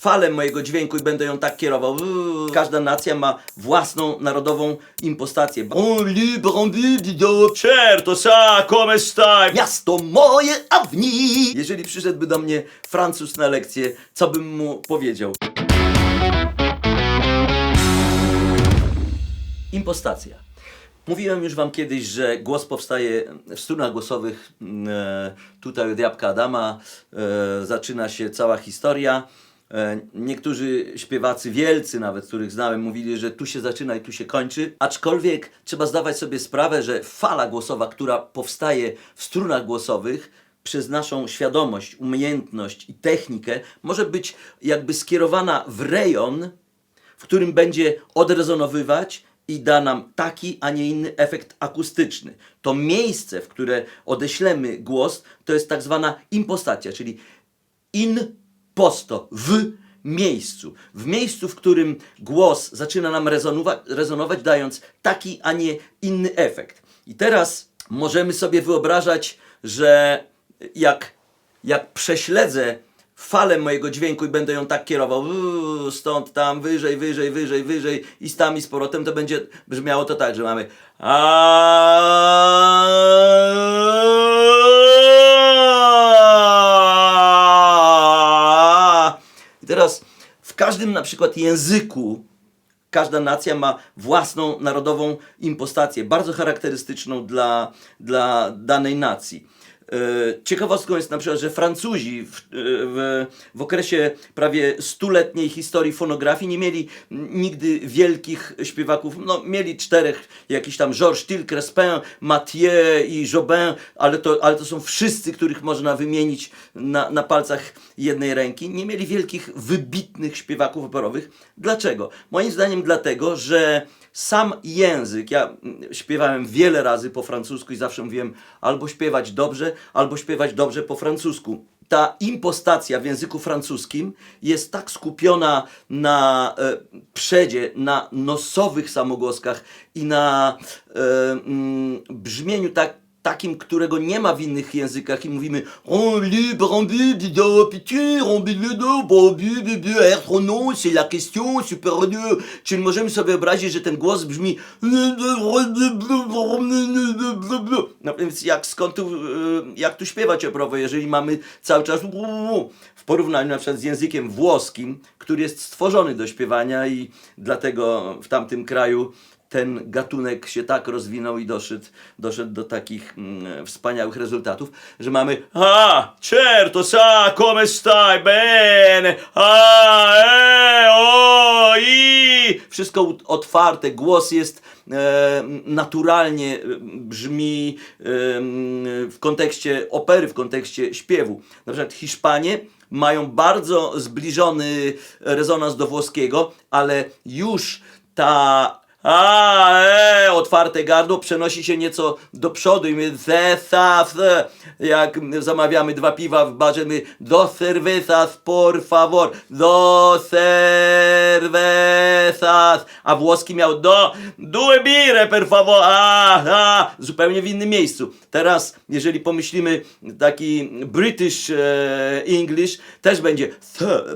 falę mojego dźwięku i będę ją tak kierował. Każda nacja ma własną narodową impostację. Certo, sa, come stai? Miasto moje, Avni! Jeżeli przyszedłby do mnie Francuz na lekcję, co bym mu powiedział? Impostacja. Mówiłem już wam kiedyś, że głos powstaje w strunach głosowych. Tutaj od jabłka Adama zaczyna się cała historia. Niektórzy śpiewacy wielcy, nawet których znałem, mówili, że tu się zaczyna i tu się kończy. Aczkolwiek trzeba zdawać sobie sprawę, że fala głosowa, która powstaje w strunach głosowych, przez naszą świadomość, umiejętność i technikę, może być jakby skierowana w rejon, w którym będzie odrezonowywać i da nam taki, a nie inny efekt akustyczny. To miejsce, w które odeślemy głos, to jest tak zwana impostacja, czyli in posto, w miejscu. W miejscu, w którym głos zaczyna nam rezonować, dając taki, a nie inny efekt. I teraz możemy sobie wyobrażać, że jak prześledzę falę mojego dźwięku i będę ją tak kierował, stąd, tam, wyżej, wyżej, wyżej, wyżej i z tam i z powrotem, to będzie brzmiało to tak, że mamy I teraz w każdym na przykład języku każda nacja ma własną narodową impostację, bardzo charakterystyczną dla danej nacji. Ciekawostką jest na przykład, że Francuzi w okresie prawie stuletniej historii fonografii nie mieli nigdy wielkich śpiewaków. No, mieli czterech, jakiś tam Georges Till, Crespin, Mathieu i Jobin, ale to są wszyscy, których można wymienić na palcach jednej ręki. Nie mieli wielkich, wybitnych śpiewaków operowych. Dlaczego? Moim zdaniem dlatego, że sam język, ja śpiewałem wiele razy po francusku i zawsze mówiłem albo śpiewać dobrze po francusku. Ta impostacja w języku francuskim jest tak skupiona na przedzie, na nosowych samogłoskach i na brzmieniu takim, którego nie ma w innych językach i mówimy c'est la question supérieure. Czyli możemy sobie wyobrazić, że ten głos brzmi no więc jak tu śpiewać operowo, jeżeli mamy cały czas w porównaniu na przykład z językiem włoskim, który jest stworzony do śpiewania i dlatego w tamtym kraju ten gatunek się tak rozwinął i doszedł do takich wspaniałych rezultatów, że mamy certo, sa, come stai, bene, i wszystko otwarte, głos jest naturalnie brzmi w kontekście opery, w kontekście śpiewu. Na przykład Hiszpanie mają bardzo zbliżony rezonans do włoskiego, ale już ta otwarte gardło przenosi się nieco do przodu i my jak zamawiamy 2 piwa w barze, my dos cervezas por favor, dos cervezas, a włoski miał due birre per favor, zupełnie w innym miejscu. Teraz, jeżeli pomyślimy taki British English, też będzie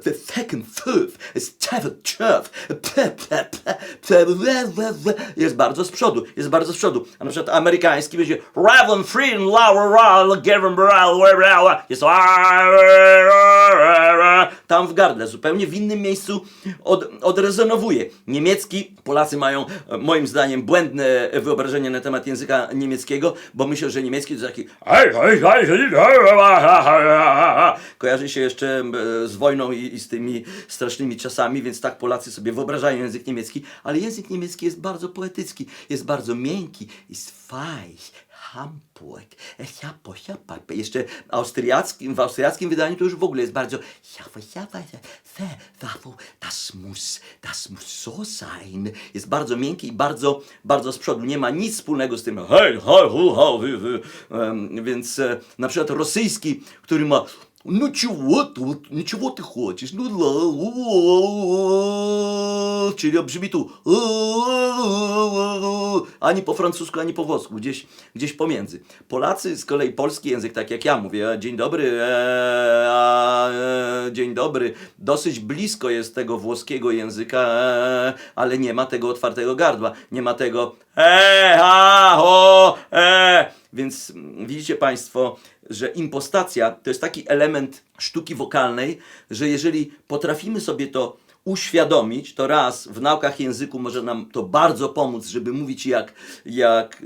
the second, jest bardzo z przodu, A na przykład amerykański będzie Raven Free jest tam w gardle, zupełnie w innym miejscu odrezonowuje. Niemiecki, Polacy mają moim zdaniem błędne wyobrażenie na temat języka niemieckiego, bo myślą, że niemiecki to taki kojarzy się jeszcze z wojną i z tymi strasznymi czasami, więc tak Polacy sobie wyobrażają język niemiecki, ale język niemiecki jest bardzo poetycki, jest bardzo miękki, jest weich, Hamburg, jeszcze w austriackim wydaniu to już w ogóle jest bardzo das muss so sein. Jest bardzo miękki i bardzo, bardzo z przodu. Nie ma nic wspólnego z tym więc na przykład rosyjski, który ma Ну чего ты хочешь? Czyli brzmi tu ani po francusku, ani po włosku, gdzieś pomiędzy. Polacy z kolei polski język, tak jak ja mówię, dzień dobry, dzień dobry, dosyć blisko jest tego włoskiego języka, ale nie ma tego otwartego gardła, nie ma tego ha, ho, Więc widzicie Państwo, że impostacja to jest taki element sztuki wokalnej, że jeżeli potrafimy sobie to uświadomić, to raz w naukach języku może nam to bardzo pomóc, żeby mówić jak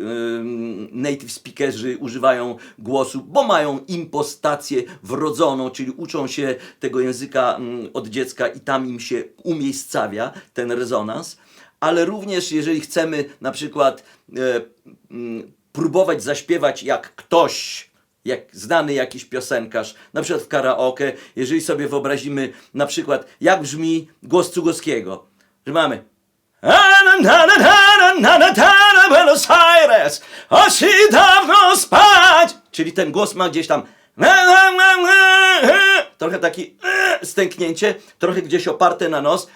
native speakerzy używają głosu, bo mają impostację wrodzoną, czyli uczą się tego języka od dziecka i tam im się umiejscawia ten rezonans, ale również jeżeli chcemy na przykład próbować zaśpiewać jak ktoś, jak znany jakiś piosenkarz, na przykład w karaoke, jeżeli sobie wyobrazimy na przykład, jak brzmi głos Cugowskiego, że mamy Buenos Aires, osi dawno spać, czyli ten głos ma gdzieś tam trochę taki stęknięcie, trochę gdzieś oparte na nos,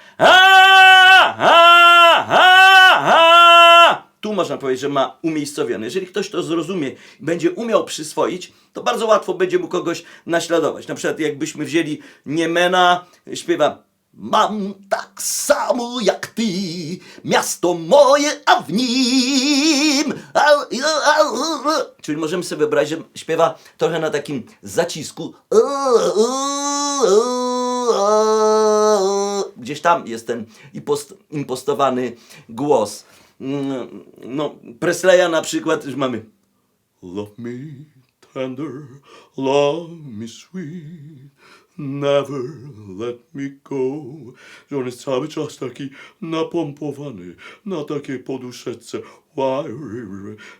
tu można powiedzieć, że ma umiejscowione. Jeżeli ktoś to zrozumie i będzie umiał przyswoić, to bardzo łatwo będzie mu kogoś naśladować. Na przykład jakbyśmy wzięli Niemena, śpiewa mam tak samo jak ty, miasto moje, a w nim. Czyli możemy sobie wyobrazić, że śpiewa trochę na takim zacisku. Gdzieś tam jest ten impostowany głos. No, Presleya na przykład, już mamy love me tender, love me sweet, never let me go. Że on jest cały czas taki napompowany na takiej poduszeczce.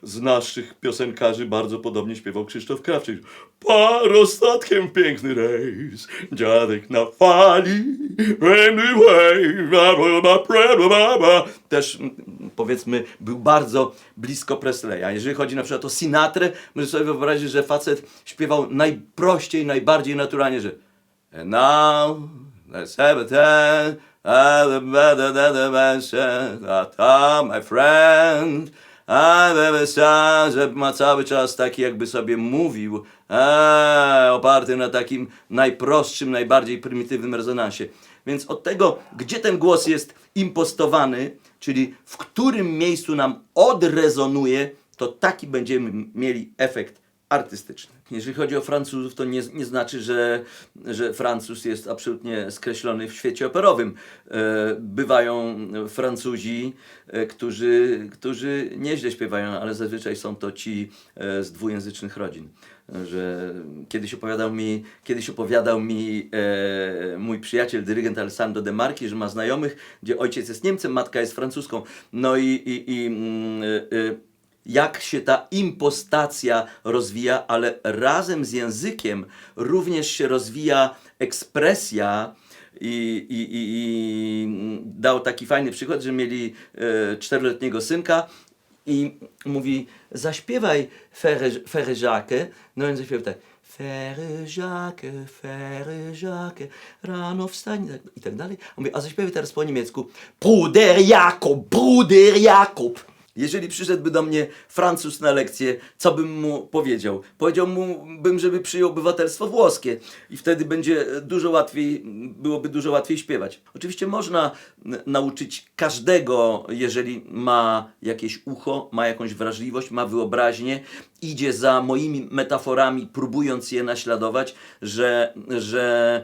Z naszych piosenkarzy bardzo podobnie śpiewał Krzysztof Krawczyk. Parostatkiem piękny rejs, dziadek na fali, też powiedzmy był bardzo blisko Presleya. Jeżeli chodzi na przykład o Sinatrę, możesz sobie wyobrazić, że facet śpiewał najprościej, najbardziej naturalnie, że and now let's have a ten, my friend, że ma cały czas taki jakby sobie mówił, oparty na takim najprostszym, najbardziej prymitywnym rezonansie. Więc od tego, gdzie ten głos jest impostowany, czyli w którym miejscu nam odrezonuje, to taki będziemy mieli efekt artystyczny. Jeżeli chodzi o Francuzów, to nie znaczy, że Francuz jest absolutnie skreślony w świecie operowym. Bywają Francuzi, którzy nieźle śpiewają, ale zazwyczaj są to ci z dwujęzycznych rodzin. Że kiedyś opowiadał mi mój przyjaciel, dyrygent Alessandro De Marchi, że ma znajomych, gdzie ojciec jest Niemcem, matka jest Francuską. No jak się ta impostacja rozwija, ale razem z językiem również się rozwija ekspresja i dał taki fajny przykład, że mieli 4-letniego synka i mówi, zaśpiewaj Frère Jacques, no i on zaśpiewał tak, Frère Jacques, rano wstań i tak dalej. On mówi, a zaśpiewaj teraz po niemiecku, Bruder Jakob. Jeżeli przyszedłby do mnie Francuz na lekcję, co bym mu powiedział? Powiedział mu bym, żeby przyjął obywatelstwo włoskie i wtedy byłoby dużo łatwiej śpiewać. Oczywiście można nauczyć każdego, jeżeli ma jakieś ucho, ma jakąś wrażliwość, ma wyobraźnię, idzie za moimi metaforami, próbując je naśladować, że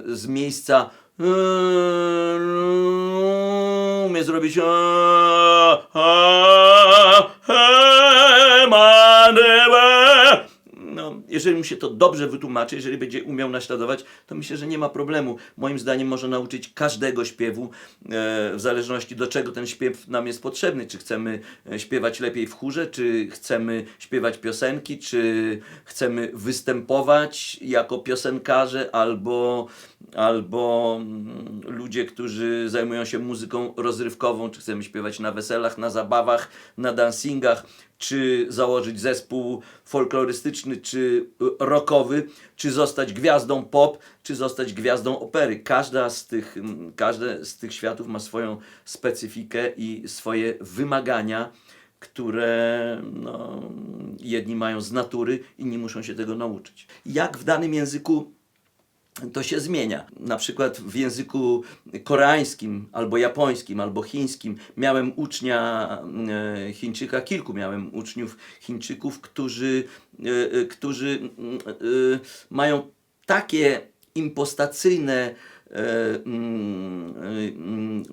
z miejsca umie zrobić no, jeżeli mu się to dobrze wytłumaczy, jeżeli będzie umiał naśladować, to myślę, że nie ma problemu. Moim zdaniem można nauczyć każdego śpiewu, w zależności do czego ten śpiew nam jest potrzebny. Czy chcemy śpiewać lepiej w chórze, czy chcemy śpiewać piosenki, czy chcemy występować jako piosenkarze, albo albo ludzie, którzy zajmują się muzyką rozrywkową, czy chcemy śpiewać na weselach, na zabawach, na dancingach, czy założyć zespół folklorystyczny, czy rockowy, czy zostać gwiazdą pop, czy zostać gwiazdą opery. Każde z tych światów ma swoją specyfikę i swoje wymagania, które no, jedni mają z natury, inni muszą się tego nauczyć. Jak w danym języku to się zmienia. Na przykład w języku koreańskim, albo japońskim, albo chińskim miałem ucznia Chińczyka, kilku miałem uczniów Chińczyków, którzy mają takie impostacyjne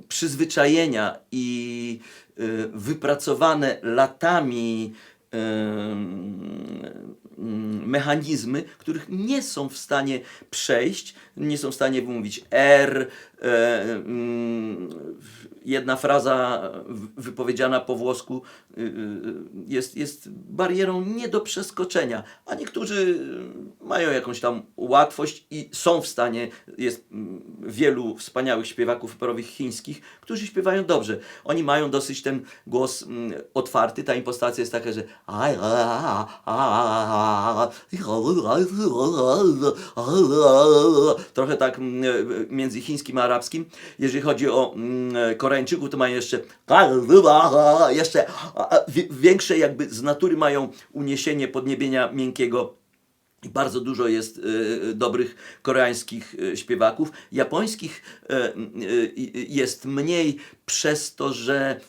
przyzwyczajenia i wypracowane latami mechanizmy, których nie są w stanie przejść, nie są w stanie wymówić R. Jedna fraza wypowiedziana po włosku jest barierą nie do przeskoczenia, a niektórzy mają jakąś tam łatwość i są w stanie, jest wielu wspaniałych śpiewaków operowych chińskich, którzy śpiewają dobrze. Oni mają dosyć ten głos otwarty, ta impostacja jest taka, że trochę tak między chińskim a arabskim. Jeżeli chodzi o Koreańczyków, to mają jeszcze większe, jakby z natury mają uniesienie podniebienia miękkiego. I bardzo dużo jest dobrych koreańskich śpiewaków. Japońskich jest mniej przez to, że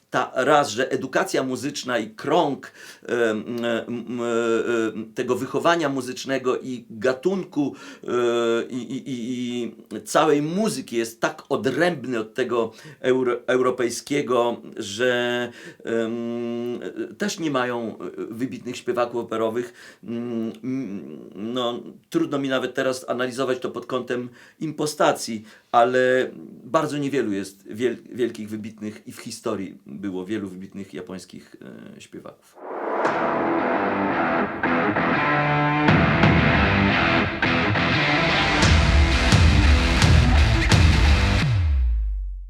że edukacja muzyczna i krąg tego wychowania muzycznego i gatunku i całej muzyki jest tak odrębny od tego europejskiego, że też nie mają wybitnych śpiewaków operowych. No, trudno mi nawet teraz analizować to pod kątem impostacji, ale bardzo niewielu jest wielkich, wybitnych i w historii było wielu wybitnych japońskich śpiewaków.